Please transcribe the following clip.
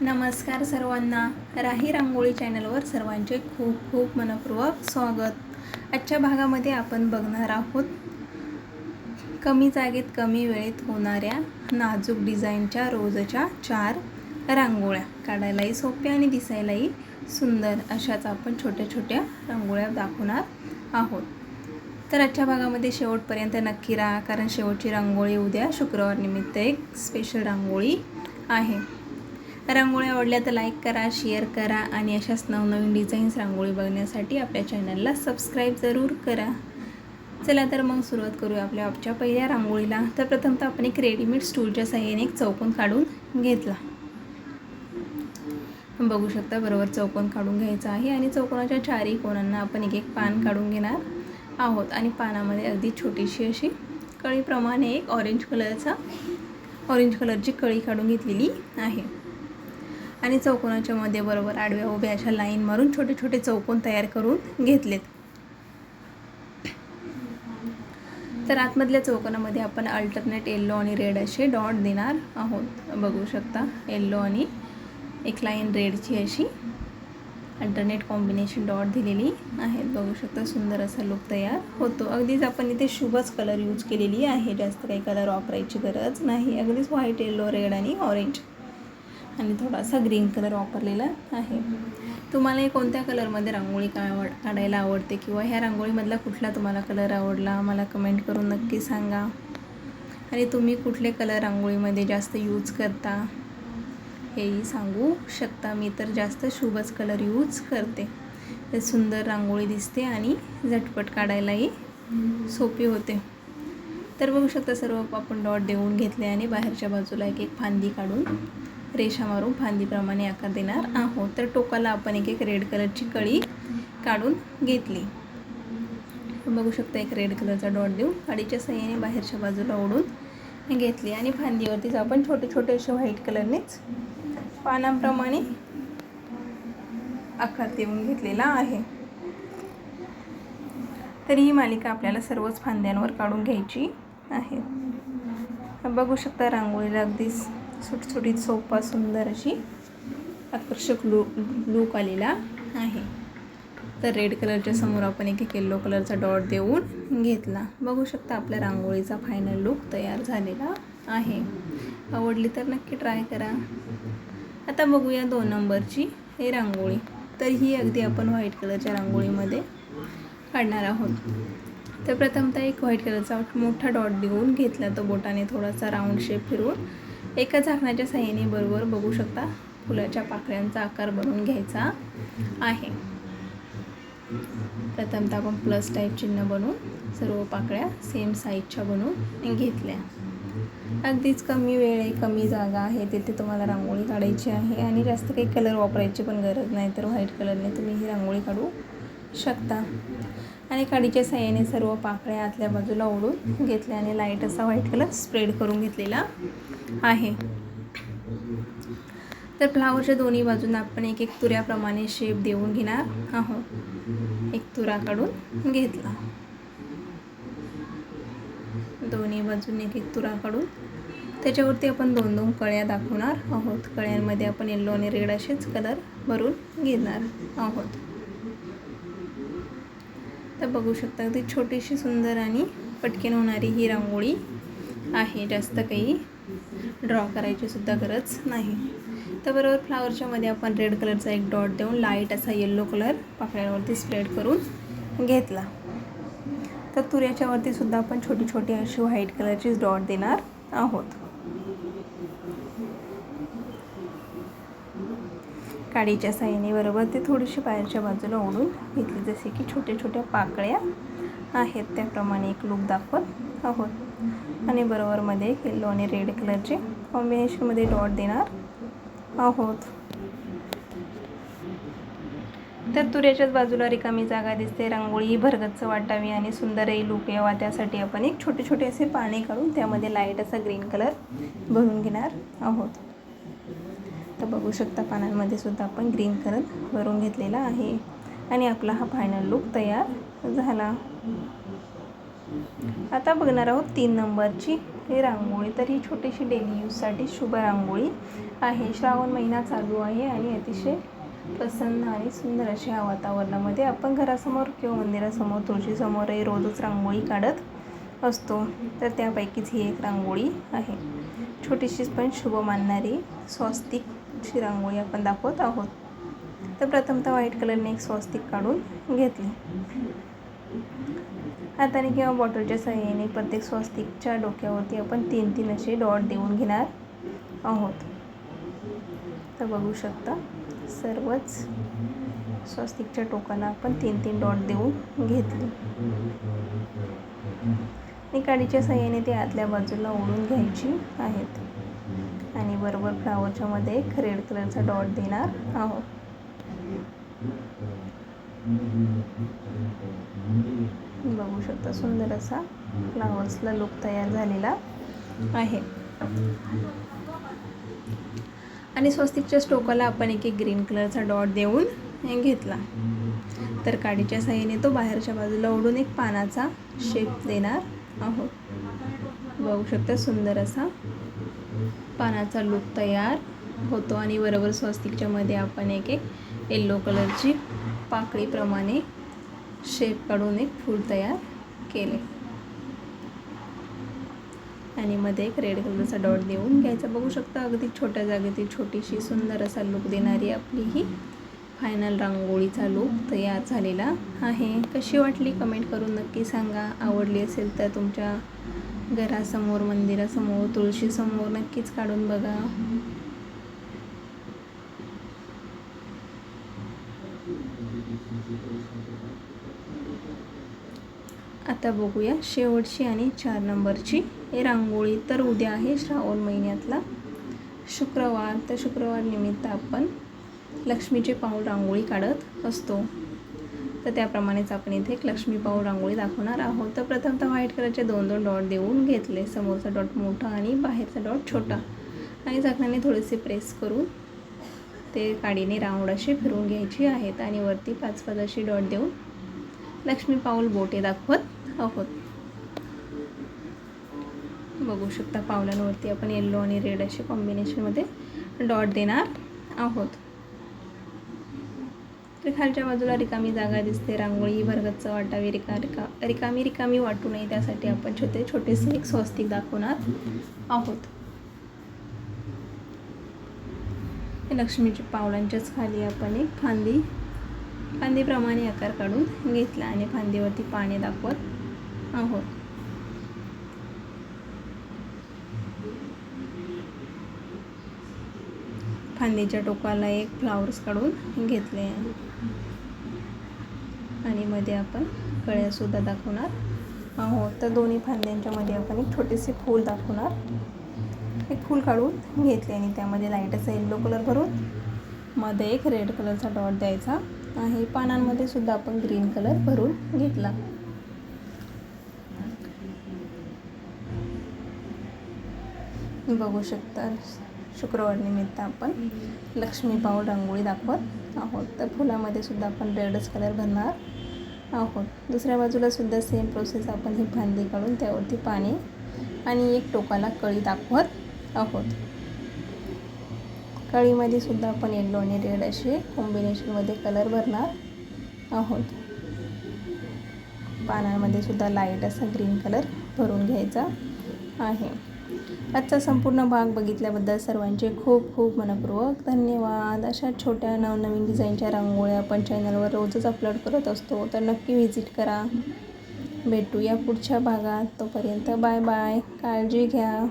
नमस्कार सर्वांना. राही रांगोळी चॅनलवर सर्वांचे खूप खूप मनपूर्वक स्वागत. आजच्या भागामध्ये आपण बघणार आहोत कमी जागेत कमी वेळेत होणाऱ्या नाजूक डिझाईनच्या रोजच्या 4 रांगोळ्या. काढायलाही सोप्या आणि दिसायलाही सुंदर अशाच आपण छोट्या छोट्या रांगोळ्या दाखवणार आहोत. तर आजच्या भागामध्ये शेवटपर्यंत नक्की राहा, कारण शेवटची रांगोळी उद्या शुक्रवार निमित्त एक स्पेशल रांगोळी आहे. रांगोळ्या आवडल्या तर लाईक करा, शेअर करा आणि अशाच नवनवीन डिझाईन्स रांगोळी बघण्यासाठी आपल्या चॅनलला सबस्क्राईब जरूर करा. चला तर मग सुरुवात करूया आपल्या आजच्या पहिल्या रांगोळीला. तर प्रथमतः आपण एक रेडीमेड स्टूलच्या साहाय्याने एक चौकोन काढून घेतला. बघू शकता बरोबर चौकोन काढून घ्यायचा आहे आणि चौकोनाच्या चारही कोणांना आपण एक एक पान काढून घेणार आहोत. आणि पानामध्ये अगदी छोटीशी अशी कळीप्रमाणे एक ऑरेंज कलरची कळी काढून घेतलेली आहे. आणि चौकोनाच्या मध्ये बरोबर आडव्या उभ्या अशा लाईन मारून छोटे छोटे चौकोन तयार करून घेतलेत. तर आतमधल्या चौकोनामध्ये आपण अल्टरनेट येल्लो आणि रेड असे डॉट देणार आहोत. बघू शकता येल्लो आणि एक लाईन रेडची अशी अल्टरनेट कॉम्बिनेशन डॉट दिलेली आहेत. बघू शकता सुंदर असा लुक तयार होतो. अगदीच आपण इथे शुभच कलर यूज केलेली आहे, जास्त काही कलर वापरायची गरज नाही. अगदीच व्हाईट, येल्लो, रेड आणि ऑरेंज आणि थोडासा ग्रीन कलर वापरलेला आहे. तुम्हाला कोणत्या कलरमध्ये रांगोळी काढायला आवडते किंवा ह्या रांगोळीमधला कुठला तुम्हाला कलर आवडला मला कमेंट करून नक्की सांगा. आणि तुम्ही कुठले कलर रांगोळीमध्ये जास्त यूज करता हेही सांगू शकता. मी तर जास्त शुभच कलर यूज करते. ते सुंदर रांगोळी दिसते आणि झटपट काढायलाही सोपी होते. तर बघू शकता सर्व आपण डॉट देऊन घेतले आणि बाहेरच्या बाजूला एक एक फांदी काढून रेषा मारून फांदीप्रमाणे आकार देणार आहोत. तर टोकाला आपण एक एक रेड कलरची कळी काढून घेतली. बघू शकता एक रेड कलरचा डॉट देऊन काडीच्या साहाय्याने बाहेरच्या बाजूला ओढून घेतली आणि फांदीवरतीच आपण छोटे छोटे असे व्हाईट कलरनेच पानांप्रमाणे आकार देऊन घेतलेला आहे. तर ही मालिका आपल्याला सर्वच फांद्यांवर काढून घ्यायची आहे. बघू शकता रांगोळीला अगदीच सुटसुटीत सोपा सुंदर अशी आकर्षक लूक आलेला आहे. तर रेड कलरच्या समोर आपण एक येल्लो कलरचा डॉट देऊन घेतला. बघू शकता आपल्या रांगोळीचा फायनल लूक तयार झालेला आहे. आवडली तर नक्की ट्राय करा. आता बघूया 2 नंबरची ही रांगोळी. तर ही अगदी आपण व्हाईट कलरच्या रांगोळीमध्ये काढणार आहोत. तर प्रथमतः एक व्हाईट कलरचा मोठा डॉट देऊन घेतला. तो बोटाने थोडासा राऊंड शेप फिरवून एका झाकणाच्या साहाय्याने बरोबर बघू शकता फुलाच्या पाकळ्यांचा आकार बनवून घ्यायचा आहे. प्रथमतः आपण प्लस टाईप चिन्ह बनवून सर्व पाकळ्या सेम साईजच्या बनवून घेतल्या. अगदीच कमी वेळ आहे, कमी जागा आहे, तिथे तुम्हाला रांगोळी काढायची आहे आणि जास्त काही कलर वापरायची पण गरज नाही. तर व्हाईट कलरने तुम्ही ही रांगोळी काढू शकता. आणि काडीच्या साहाय्याने सर्व पाकळ्या आतल्या बाजूला ओढून घेतल्या आणि लाईट असा व्हाईट कलर स्प्रेड करून घेतलेला आहे. तर फ्लावरच्या दोन्ही बाजूंना आपण एक एक तुऱ्याप्रमाणे शेप देऊन घेणार आहोत. एक तुरा काढून घेतला. दोन्ही बाजूने एक एक तुरा काढून त्याच्यावरती आपण 2-2 कळ्या दाखवणार आहोत. कळ्यांमध्ये आपण येल्लो आणि रेड असेच कलर भरून घेणार आहोत. तर बघू शकता अगदी छोटीशी सुंदर आणि पटकन होणारी ही रांगोळी आहे. जास्त काही ड्रॉ करायची सुद्धा गरज नाही. तर बरोबर फ्लावरच्या मध्ये आपण रेड कलरचा एक डॉट देऊन लाईट असा येल्लो कलर पाकळ्यांवरती स्प्रेड करून घेतला. तर तुऱ्याच्या वरती सुद्धा आपण छोटी छोटी अशी व्हाईट कलरची डॉट देणार आहोत. काडीच्या साहाय्याने बरोबर ते थोडीशी बाहेरच्या बाजूला ओढून घेतली. जसे की छोट्या छोट्या पाकळ्या आहेत त्याप्रमाणे एक लूक दाखवत आहोत. आणि बरोबर मध्ये येल्लो आणि रेड कलरचे कॉम्बिनेशनमध्ये डॉट देणार आहोत. तर तुऱ्याच्याच बाजूला रिकामी जागा दिसते. रांगोळी भरगच्च वाटावी आणि सुंदरही लूक यावा त्यासाठी आपण एक छोटे छोटे असे पाने काढून त्यामध्ये लाईट असा ग्रीन कलर भरून घेणार आहोत. तर बघू शकता पानांमध्ये सुद्धा आपण ग्रीन कलर भरून घेतलेला आहे आणि आपला हा फायनल लूक तयार झाला. आता बघणार आहोत 3 नंबरची ही रांगोळी तर ही छोटीशी डेली यूजसाठी शुभ रांगोळी आहे. श्रावण महिना चालू आहे आणि अतिशय प्रसन्न आणि सुंदर अशा वातावरणामध्ये आपण घरासमोर किंवा मंदिरासमोर तुळशीसमोरही रोजच रांगोळी काढत असतो. तर त्यापैकीच ही एक रांगोळी आहे. छोटीशीच पण शुभ मानणारी स्वस्तिकची रांगोळी आपण दाखवत आहोत. तर प्रथमतः व्हाईट कलरने एक स्वस्तिक काढून घेतली. हाताने किंवा बॉटलच्या सहाय्याने प्रत्येक स्वस्तिकच्या डोक्यावरती आपण 3-3 असे डॉट देऊन घेणार आहोत. तर बघू शकता सर्वच स्वस्तिकच्या टोकाला आपण 3-3 डॉट देऊन घेतली आणि काडीच्या सहाय्याने ते आतल्या बाजूला ओढून घ्यायची आहेत आणि बरोबर फ्लावरच्या मध्ये एक रेड कलरचा डॉट देणार आहोत. बघू शकता सुंदर असा फ्लावर्सला लुक तयार झालेला आहे. आणि स्वस्तिकच्या टोकाला आपण एक ग्रीन कलरचा डॉट देऊन घेतला. तर काडीच्या साहाय्याने तो बाहेरच्या बाजूला ओढून एक पानाचा शेप देणार आहोत. बघू शकता सुंदर असा पानाचा लुक तयार होतो आणि बरोबर स्वस्तिकच्या मध्ये आपण एक येलो कलरची पाकळीप्रमाणे शेप काढून एक फूल तयार केले आणि मध्ये एक रेड कलरचा डॉट देऊन घ्यायचा. बघू शकता अगदी छोट्या जागेतील छोटीशी सुंदर असा लुक देणारी आपली ही फायनल रांगोळीचा लुक तयार झालेला आहे. कशी वाटली कमेंट करून नक्की सांगा. आवडली असेल तर तुमच्या घरासमोर, मंदिरासमोर, तुळशीसमोर नक्कीच काढून बघा. आता बघूया शेवटची आणि 4 नंबरची ही रांगोळी. तर उद्या आहे श्रावण महिन्यातला शुक्रवार. तर शुक्रवार निमित्त आपण लक्ष्मीचे पाऊल रांगोळी काढत असतो. तर त्याप्रमाणेच आपण इथे एक लक्ष्मी पाऊल रांगोळी दाखवणार आहोत. तर प्रथमतः व्हाईट कलरचे 2-2 डॉट देऊन घेतले. समोरचा डॉट मोठा आणि बाहेरचा डॉट छोटा आणि झाकणाने थोडेसे प्रेस करून ते काडीने राऊंड अशी फिरवून घ्यायची आहेत आणि वरती 5-5 अशी डॉट देऊन लक्ष्मी पाऊल बोटे दाखवत आहोत. बघू शकता पावलांवरती आपण येलो आणि रेड असे कॉम्बिनेशनमध्ये डॉट देणार आहोत. तर खालच्या बाजूला रिकामी जागा दिसते. रांगोळी भरगच्च वाटावी, रिकामी वाटू नये त्यासाठी आपण छोटेसे एक स्वस्तिक दाखवणार आहोत. लक्ष्मीच्या पावलांच्याच खाली आपण एक फांदीप्रमाणे आकार काढून घेतला आणि फांदीवरती पाने दाखवत आहोत. फांदीच्या टोकाला एक फ्लावर्स काढून घेतले आणि मध्ये आपण कळ्या सुद्धा दाखवणार आहोत. तर दोन्ही फांद्यांच्या मध्ये आपण एक छोटेसे फूल दाखवणार. एक फूल काढून घेतले आणि त्यामध्ये लाईट असा येलो कलर भरून मध्ये एक रेड कलरचा डॉट द्यायचा आहे. पानांमध्ये सुद्धा आपण ग्रीन कलर भरून घेतला. बघू शकता शुक्रवार निमित्त आपण लक्ष्मी पाऊल रांगोळी दाखवत आहोत. तर फुलामध्ये सुद्धा आपण रेडच कलर भरणार आहोत. दुसऱ्या बाजूला सुद्धा सेम प्रोसेस आपण ही फांदी काढून त्यावरती पाने आणि एक टोकाला कळी दाखवत आहोत. कळीमध्ये सुद्धा आपण येलो आणि रेड असे कॉम्बिनेशनमध्ये कलर भरणार आहोत. पानांमध्ये सुद्धा लाईट असा ग्रीन कलर भरून घ्यायचा आहे. आजचा संपूर्ण भाग बघितल्याबद्दल सर्वांचे खूप खूप मनपूर्वक धन्यवाद. अशा छोट्या नवनवीन डिझाईनच्या रांगोळ्या आपण चॅनलवर रोजच अपलोड करत असतो. तर नक्की व्हिजिट करा. भेटूया पुढच्या भागात. तोपर्यंत बाय बाय. काळजी घ्या.